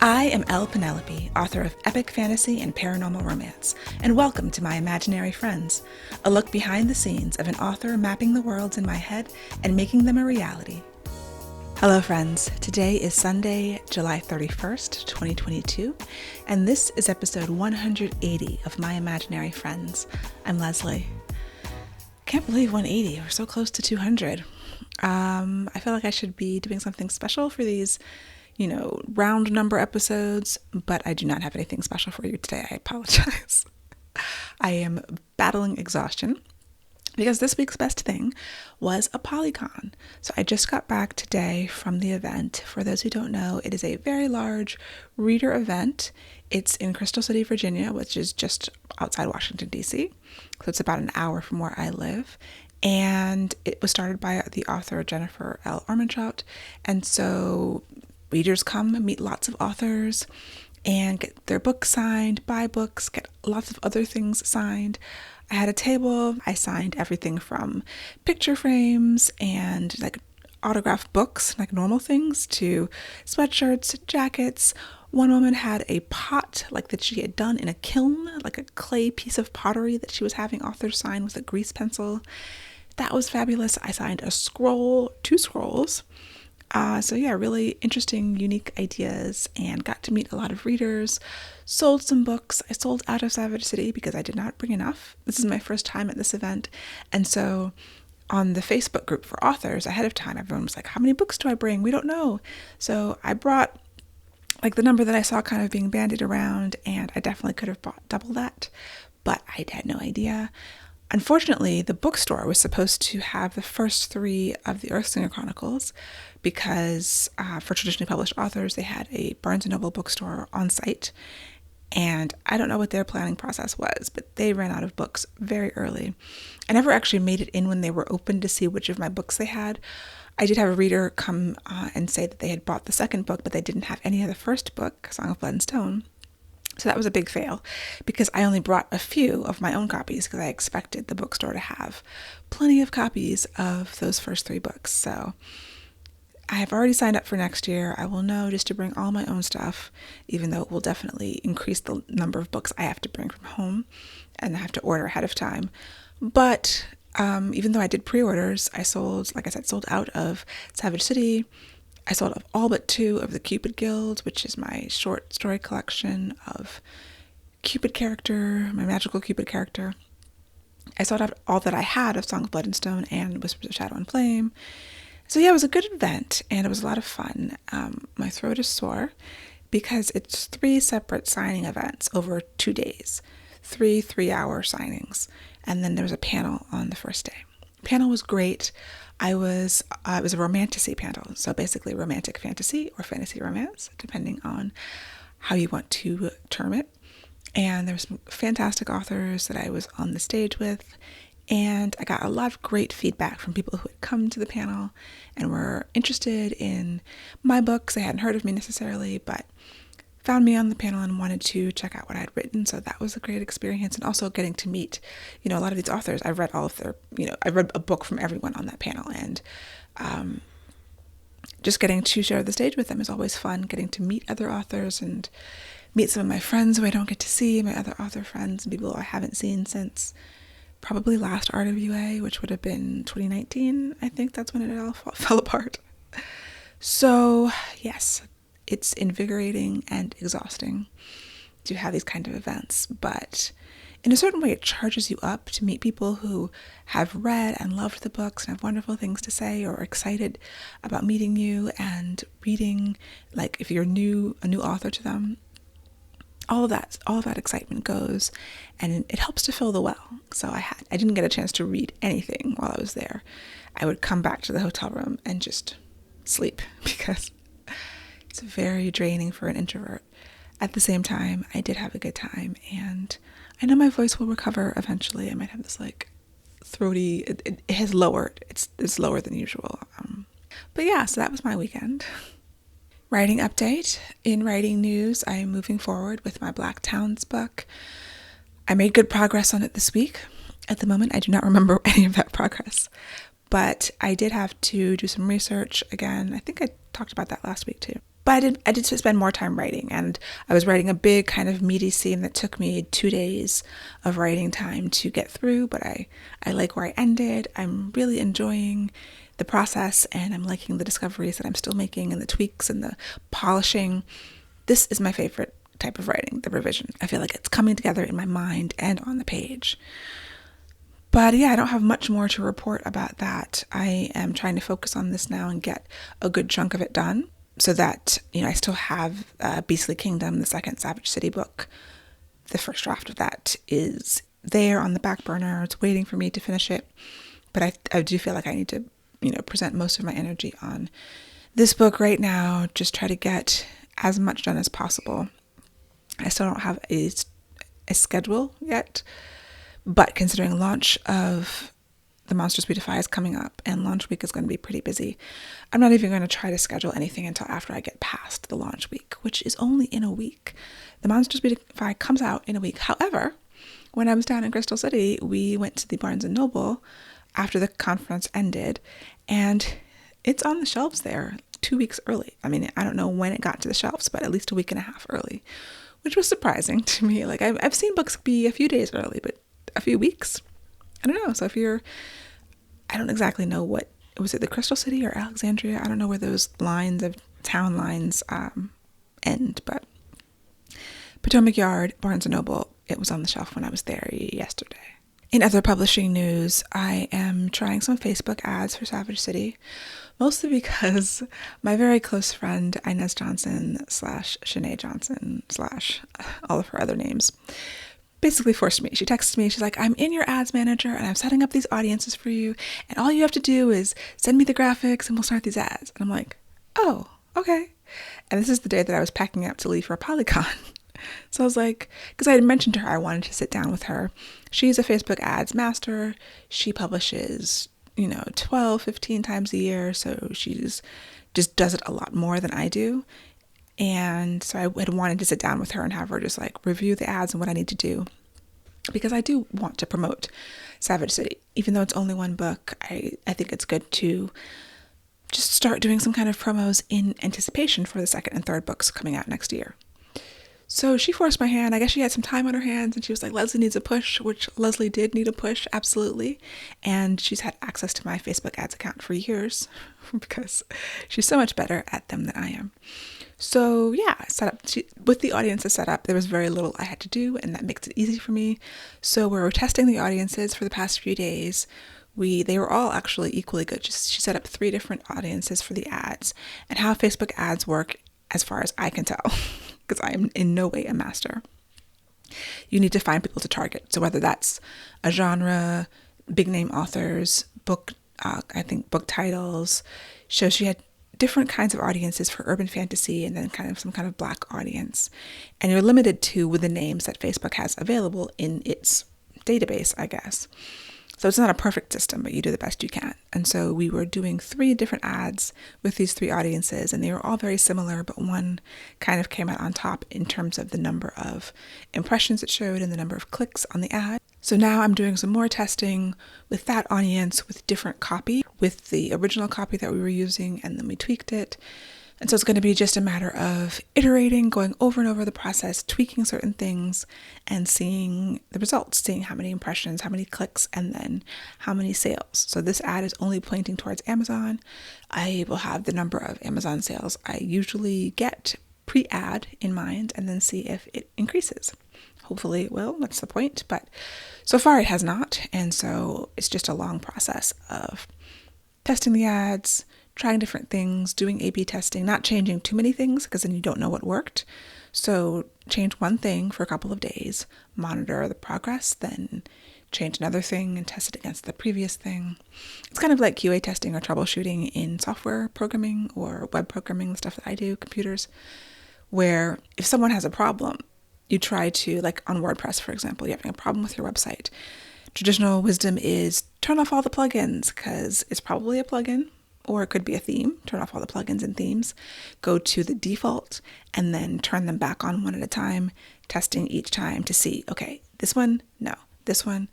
I am Penelope, author of epic fantasy and paranormal romance, and welcome to my imaginary friends, a look behind the scenes of an author mapping the worlds in my head and making them a reality. Hello friends, today is Sunday, July 31st, 2022, and this is episode 180 of My Imaginary Friends. I'm Leslie. Can't believe 180, we're so close to 200. I feel like I should be doing something special for these round number episodes, but I do not have anything special for you today. I apologize. I am battling exhaustion because this week's best thing was a Polycon. So I just got back today from the event. For those who don't know, it is a very large reader event. It's in Crystal City, Virginia, which is just outside Washington, D.C. So it's about an hour from where I live. And it was started by the author Jennifer L. Armentrout. And so readers come and meet lots of authors and get their books signed, buy books, get lots of other things signed. I had a table. I signed everything from picture frames and like autographed books, like normal things, to sweatshirts, jackets. One woman had a pot like that she had done in a kiln, like a clay piece of pottery that she was having authors sign with a grease pencil. That was fabulous. I signed a scroll, 2 scrolls. Really interesting, unique ideas, and got to meet a lot of readers, sold some books. I sold out of Savage City because I did not bring enough. This is my first time at this event. And so on the Facebook group for authors ahead of time, everyone was like, how many books do I bring? We don't know. So I brought like the number that I saw kind of being bandied around, and I definitely could have bought double that, but I had no idea. Unfortunately, the bookstore was supposed to have the first 3 of the Earthslinger Chronicles because for traditionally published authors, they had a Barnes & Noble bookstore on site. And I don't know what their planning process was, but they ran out of books very early. I never actually made it in when they were open to see which of my books they had. I did have a reader come and say that they had bought the second book, but they didn't have any of the first book, Song of Blood and Stone. So that was a big fail because I only brought a few of my own copies because I expected the bookstore to have plenty of copies of those first 3 books. So I have already signed up for next year. I will know just to bring all my own stuff, even though it will definitely increase the number of books I have to bring from home and I have to order ahead of time. But even though I did pre-orders, I sold out of Savage City. I sold off all but 2 of the Cupid Guild, which is my short story collection of Cupid character, my magical Cupid character. I sold out all that I had of Song of Blood and Stone and Whispers of Shadow and Flame. So yeah, it was a good event and it was a lot of fun. My throat is sore because it's 3 separate signing events over 2 days, 3 3-hour signings. And then there was a panel on the first day. The panel was great. It was a romantasy panel, so basically romantic fantasy or fantasy romance, depending on how you want to term it. And there were some fantastic authors that I was on the stage with, and I got a lot of great feedback from people who had come to the panel and were interested in my books. They hadn't heard of me necessarily, but found me on the panel and wanted to check out what I had written. So that was a great experience. And also getting to meet, a lot of these authors. I've read all of their, I read a book from everyone on that panel. And just getting to share the stage with them is always fun. Getting to meet other authors and meet some of my friends who I don't get to see, my other author friends and people I haven't seen since probably last RWA, which would have been 2019. I think that's when it all fell apart. So yes, it's invigorating and exhausting to have these kind of events, but in a certain way it charges you up to meet people who have read and loved the books and have wonderful things to say or are excited about meeting you and reading, like if you're a new author to them. All of that excitement goes, and it helps to fill the well. So I didn't get a chance to read anything while I was there. I would come back to the hotel room and just sleep because it's very draining for an introvert. At the same time, I did have a good time, and I know my voice will recover eventually. I might have this like throaty, it has lowered. It's lower than usual. But yeah, so that was my weekend. Writing update. In writing news, I am moving forward with my Black Towns book. I made good progress on it this week. At the moment, I do not remember any of that progress, but I did have to do some research again. I think I talked about that last week too. But I did spend more time writing, and I was writing a big kind of meaty scene that took me 2 days of writing time to get through, but I like where I ended. I'm really enjoying the process, and I'm liking the discoveries that I'm still making and the tweaks and the polishing. This is my favorite type of writing, the revision. I feel like it's coming together in my mind and on the page. But yeah, I don't have much more to report about that. I am trying to focus on this now and get a good chunk of it done so that, I still have Beastly Kingdom, the second Savage City book. The first draft of that is there on the back burner. It's waiting for me to finish it. But I do feel like I need to, present most of my energy on this book right now. Just try to get as much done as possible. I still don't have a schedule yet, but considering launch of The Monsters We Defy is coming up and launch week is going to be pretty busy, I'm not even going to try to schedule anything until after I get past the launch week, which is only in a week. The Monsters We Defy comes out in a week. However, when I was down in Crystal City, we went to the Barnes & Noble after the conference ended, and it's on the shelves there 2 weeks early. I mean, I don't know when it got to the shelves, but at least a week and a half early, which was surprising to me. Like, I've seen books be a few days early, but a few weeks? I don't know. So I don't exactly know was it the Crystal City or Alexandria? I don't know where those town lines end, but Potomac Yard, Barnes & Noble, it was on the shelf when I was there yesterday. In other publishing news, I am trying some Facebook ads for Savage City, mostly because my very close friend Inez Johnson / Shanae Johnson / all of her other names basically forced me. She texted me. She's like, I'm in your ads manager and I'm setting up these audiences for you. And all you have to do is send me the graphics and we'll start these ads. And I'm like, oh, okay. And this is the day that I was packing up to leave for Polycon. So I was like, because I had mentioned to her I wanted to sit down with her. She's a Facebook ads master. She publishes, 12, 15 times a year. So she's just does it a lot more than I do. And so I had wanted to sit down with her and have her just like review the ads and what I need to do, because I do want to promote Savage City. Even though it's only one book, I think it's good to just start doing some kind of promos in anticipation for the second and third books coming out next year. So she forced my hand. I guess she had some time on her hands and she was like, Leslie needs a push, which Leslie did need a push, absolutely. And she's had access to my Facebook ads account for years because she's so much better at them than I am. So yeah, with the audiences set up, there was very little I had to do, and that makes it easy for me. So we were testing the audiences for the past few days. They were all actually equally good. She set up 3 different audiences for the ads, and how Facebook ads work, as far as I can tell, because I am in no way a master. You need to find people to target. So whether that's a genre, big name authors, book titles. So she had different kinds of audiences for urban fantasy and then kind of some kind of Black audience. And you're limited to with the names that Facebook has available in its database, I guess. So it's not a perfect system, but you do the best you can. And so we were doing 3 different ads with these 3 audiences, and they were all very similar, but one kind of came out on top in terms of the number of impressions it showed and the number of clicks on the ad. So now I'm doing some more testing with that audience with different copy, with the original copy that we were using, and then we tweaked it. And so it's going to be just a matter of iterating, going over and over the process, tweaking certain things, and seeing the results, seeing how many impressions, how many clicks, and then how many sales. So this ad is only pointing towards Amazon. I will have the number of Amazon sales I usually get pre-ad in mind, and then see if it increases. Hopefully it will, that's the point, but so far it has not, and so it's just a long process of testing the ads, trying different things, doing A/B testing, not changing too many things because then you don't know what worked. So change one thing for a couple of days, monitor the progress, then change another thing and test it against the previous thing. It's kind of like QA testing or troubleshooting in software programming or web programming, the stuff that I do, computers, where if someone has a problem, you try to, like on WordPress, for example, you're having a problem with your website. Traditional wisdom is turn off all the plugins because it's probably a plugin, or it could be a theme. Turn off all the plugins and themes, go to the default, and then turn them back on one at a time, testing each time to see, okay, this one, no, this one.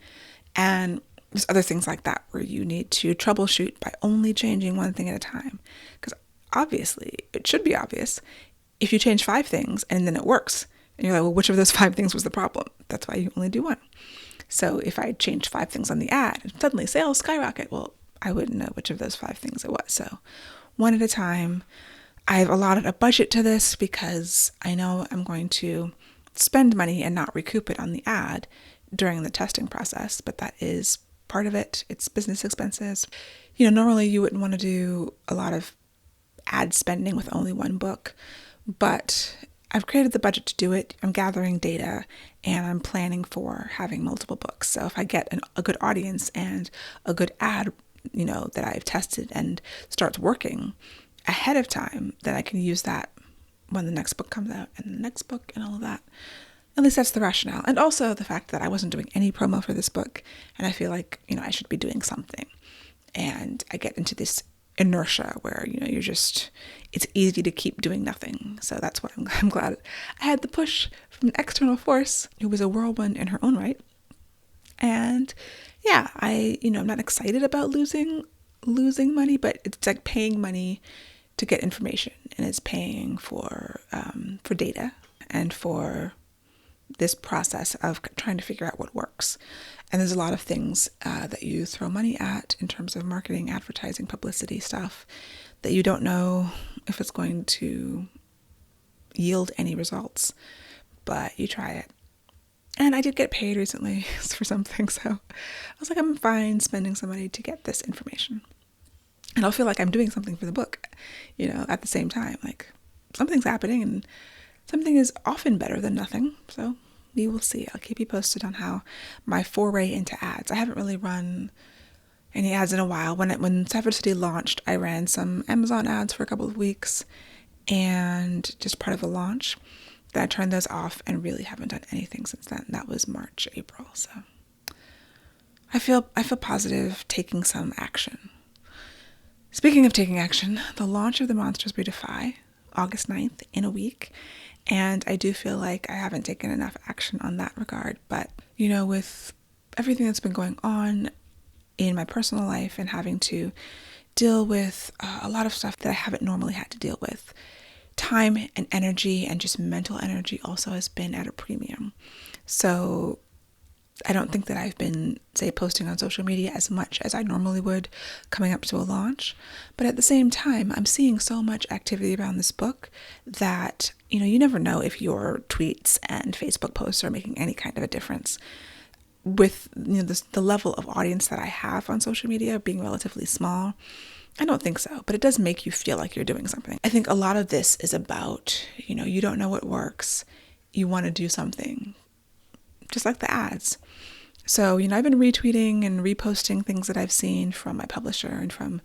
And there's other things like that where you need to troubleshoot by only changing one thing at a time. Because obviously, it should be obvious, if you change 5 things and then it works, and you're like, well, which of those 5 things was the problem? That's why you only do one. So if I changed 5 things on the ad and suddenly sales skyrocket, well, I wouldn't know which of those 5 things it was. So one at a time. I've allotted a budget to this because I know I'm going to spend money and not recoup it on the ad during the testing process, but that is part of it. It's business expenses. Normally you wouldn't want to do a lot of ad spending with only one book, but I've created the budget to do it. I'm gathering data and I'm planning for having multiple books. So if I get a good audience and a good ad, that I've tested and starts working ahead of time, then I can use that when the next book comes out and the next book and all of that. At least that's the rationale. And also the fact that I wasn't doing any promo for this book and I feel like, I should be doing something. And I get into this inertia where, it's easy to keep doing nothing. So that's why I'm glad I had the push from an external force who was a whirlwind in her own right. And yeah, I'm not excited about losing money, but it's like paying money to get information, and it's paying for data and for this process of trying to figure out what works. And there's a lot of things that you throw money at in terms of marketing, advertising, publicity stuff that you don't know if it's going to yield any results, but you try it. And I did get paid recently for something, so I was like, I'm fine spending some money to get this information. And I'll feel like I'm doing something for the book, at the same time. Like, something's happening and something is often better than nothing. So we will see. I'll keep you posted on how my foray into ads. I haven't really run any ads in a while. When Sapphire City launched, I ran some Amazon ads for a couple of weeks and just part of the launch. Then I turned those off and really haven't done anything since then. That was March, April. So I feel positive taking some action. Speaking of taking action, the launch of The Monsters We Defy, August 9th, in a week. And I do feel like I haven't taken enough action on that regard. But, with everything that's been going on in my personal life and having to deal with a lot of stuff that I haven't normally had to deal with, time and energy and just mental energy also has been at a premium. So I don't think that I've been, say, posting on social media as much as I normally would coming up to a launch. But at the same time, I'm seeing so much activity around this book that, you never know if your tweets and Facebook posts are making any kind of a difference. With, the level of audience that I have on social media being relatively small, I don't think so, but it does make you feel like you're doing something. I think a lot of this is about, you don't know what works. You want to do something, just like the ads. So, I've been retweeting and reposting things that I've seen from my publisher and from,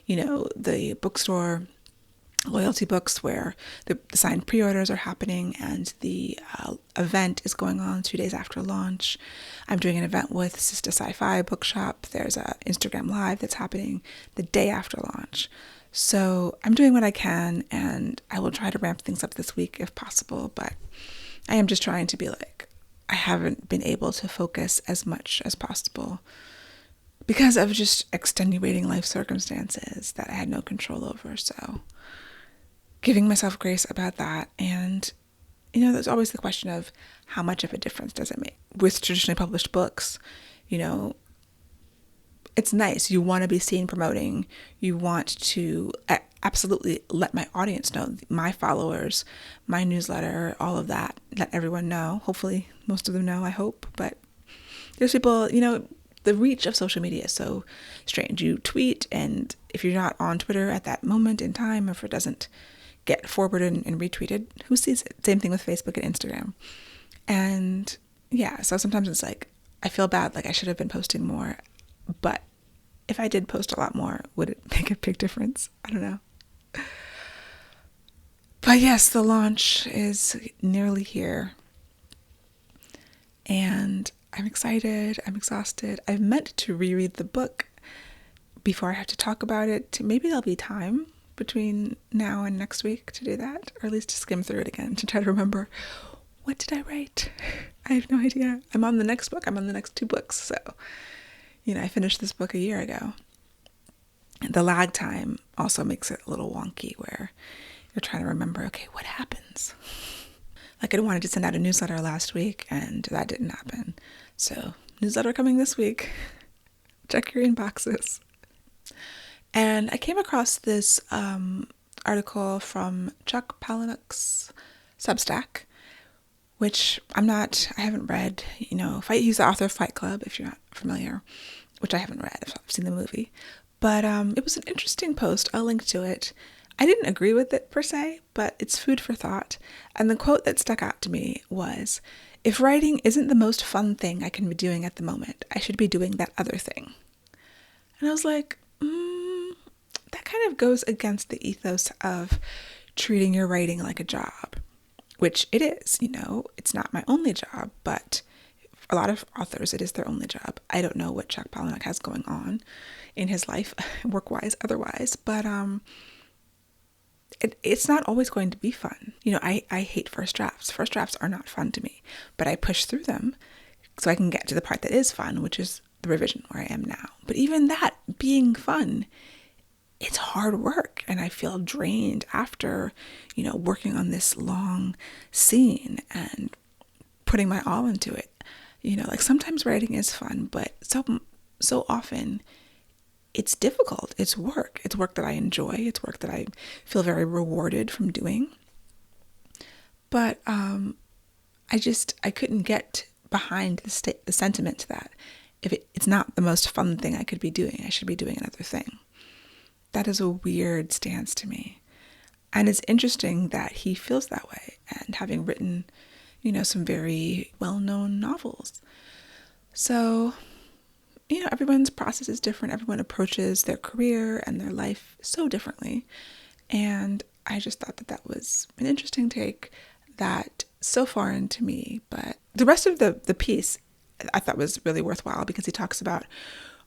the bookstore loyalty books where the signed pre-orders are happening and the event is going on 2 days after launch. I'm doing an event with Sister Sci-Fi Bookshop. There's a Instagram Live that's happening the day after launch. So I'm doing what I can, and I will try to ramp things up this week if possible, but I am just trying to be like, I haven't been able to focus as much as possible because of just extenuating life circumstances that I had no control over. So giving myself grace about that. And, there's always the question of how much of a difference does it make? With traditionally published books, it's nice. You want to be seen promoting. You want to absolutely let my audience know, my followers, my newsletter, all of that, let everyone know. Hopefully most of them know, I hope. But there's people, the reach of social media is so strange. You tweet, and if you're not on Twitter at that moment in time, if it doesn't get forwarded and retweeted, who sees it? Same thing with Facebook and Instagram. And yeah, so sometimes it's like, I feel bad, like I should have been posting more, but if I did post a lot more, would it make a big difference? I don't know. But yes, the launch is nearly here. And I'm excited. I'm exhausted. I've meant to reread the book before I have to talk about it. Maybe there'll be time between now and next week to do that, or at least to skim through it again to try to remember, what did I write? I have no idea. I'm on the next book. I'm on the next 2 books. So, I finished this book a year ago. The lag time also makes it a little wonky where you're trying to remember, okay, what happens? Like I wanted to send out a newsletter last week and that didn't happen. So newsletter coming this week. Check your inboxes. And I came across this article from Chuck Palahniuk's Substack, which I haven't read. He's the author of Fight Club, if you're not familiar, which I haven't read. I've seen the movie. But it was an interesting post. I'll link to it. I didn't agree with it per se, but it's food for thought. And the quote that stuck out to me was, "If writing isn't the most fun thing I can be doing at the moment, I should be doing that other thing." And I was like, that kind of goes against the ethos of treating your writing like a job, which it is. It's not my only job, but a lot of authors, it is their only job. I don't know what Chuck Palahniuk has going on in his life, work-wise, otherwise, but it's not always going to be fun. I hate first drafts. First drafts are not fun to me, but I push through them so I can get to the part that is fun, which is the revision where I am now. But even that being fun, it's hard work, and I feel drained after, working on this long scene and putting my all into it. Like sometimes writing is fun, but so often it's difficult. It's work. It's work that I enjoy. It's work that I feel very rewarded from doing. But I couldn't get behind the sentiment that if it's not the most fun thing I could be doing, I should be doing another thing. That is a weird stance to me. And it's interesting that he feels that way, and having written, some very well-known novels. So, everyone's process is different. Everyone approaches their career and their life so differently. And I just thought that was an interesting take that so foreign to me. But the rest of the piece I thought was really worthwhile, because he talks about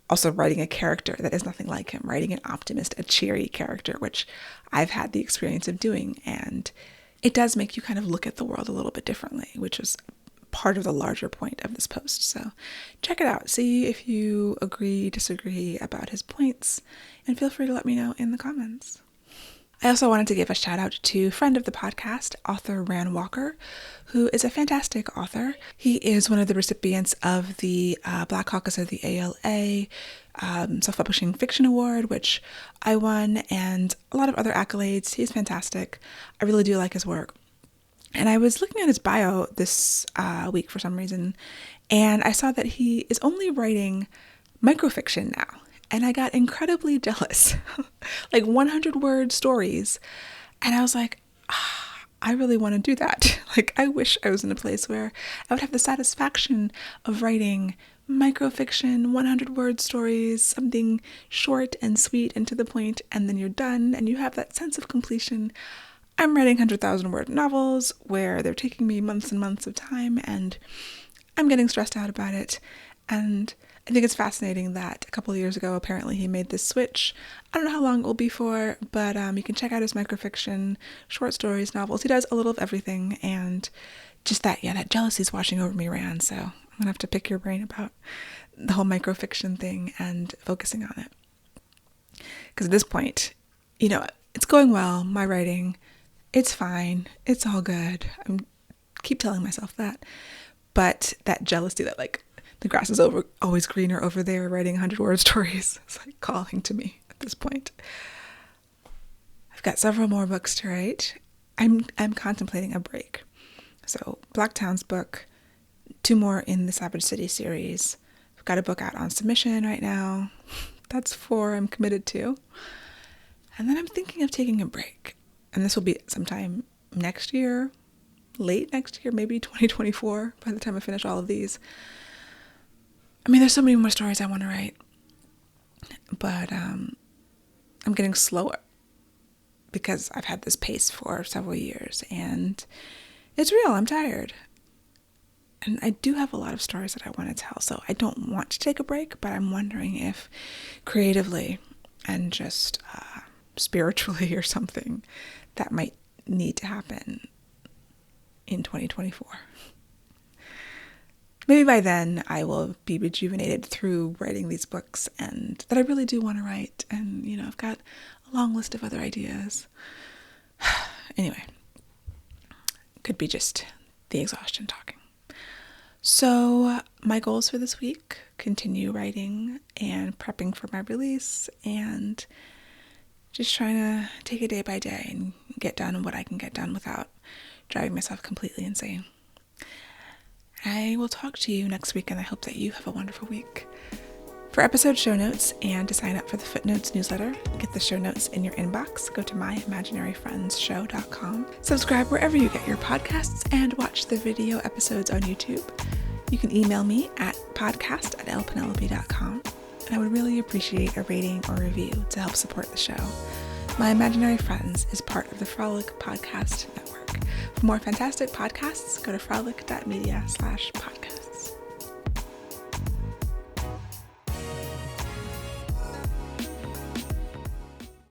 also writing a character that is nothing like him, writing an optimist, a cheery character, which I've had the experience of doing. And it does make you kind of look at the world a little bit differently, which is part of the larger point of this post. So check it out. See if you agree, disagree about his points, and feel free to let me know in the comments. I also wanted to give a shout out to friend of the podcast, author Ran Walker, who is a fantastic author. He is one of the recipients of the Black Caucus of the ALA Self-Publishing Fiction Award, which I won, and a lot of other accolades. He's fantastic. I really do like his work. And I was looking at his bio this week for some reason, and I saw that he is only writing microfiction now. And I got incredibly jealous, like 100-word stories. And I was like, I really want to do that. Like, I wish I was in a place where I would have the satisfaction of writing microfiction, 100-word stories, something short and sweet and to the point, and then you're done and you have that sense of completion. I'm writing 100,000-word novels where they're taking me months and months of time, and I'm getting stressed out about it. And I think it's fascinating that a couple of years ago, apparently he made this switch. I don't know how long it will be for, but you can check out his microfiction, short stories, novels. He does a little of everything, and just that jealousy is washing over me, Ran. So I'm going to have to pick your brain about the whole microfiction thing and focusing on it. Because at this point, it's going well, my writing, it's fine, it's all good. I keep telling myself that. But that jealousy that, like, the grass is always greener over there, writing 100-word stories. It's like calling to me at this point. I've got several more books to write. I'm contemplating a break. So Blacktown's book, 2 more in the Savage City series. I've got a book out on submission right now. That's 4 I'm committed to. And then I'm thinking of taking a break. And this will be sometime next year, late next year, maybe 2024, by the time I finish all of these. I mean, there's so many more stories I want to write, but I'm getting slower because I've had this pace for several years, and it's real. I'm tired. And I do have a lot of stories that I want to tell, so I don't want to take a break, but I'm wondering if creatively and just spiritually or something that might need to happen in 2024. maybe by then I will be rejuvenated through writing these books, and that I really do want to write. And, I've got a long list of other ideas. Anyway, could be just the exhaustion talking. So my goals for this week: continue writing and prepping for my release, and just trying to take it day by day and get done what I can get done without driving myself completely insane. I will talk to you next week, and I hope that you have a wonderful week. For episode show notes and to sign up for the Footnotes newsletter, get the show notes in your inbox, go to myimaginaryfriendsshow.com. Subscribe wherever you get your podcasts and watch the video episodes on YouTube. You can email me at podcast@lpenelope.com, and I would really appreciate a rating or review to help support the show. My Imaginary Friends is part of the Frolic Podcast Network. For more fantastic podcasts, go to frolic.media/podcast.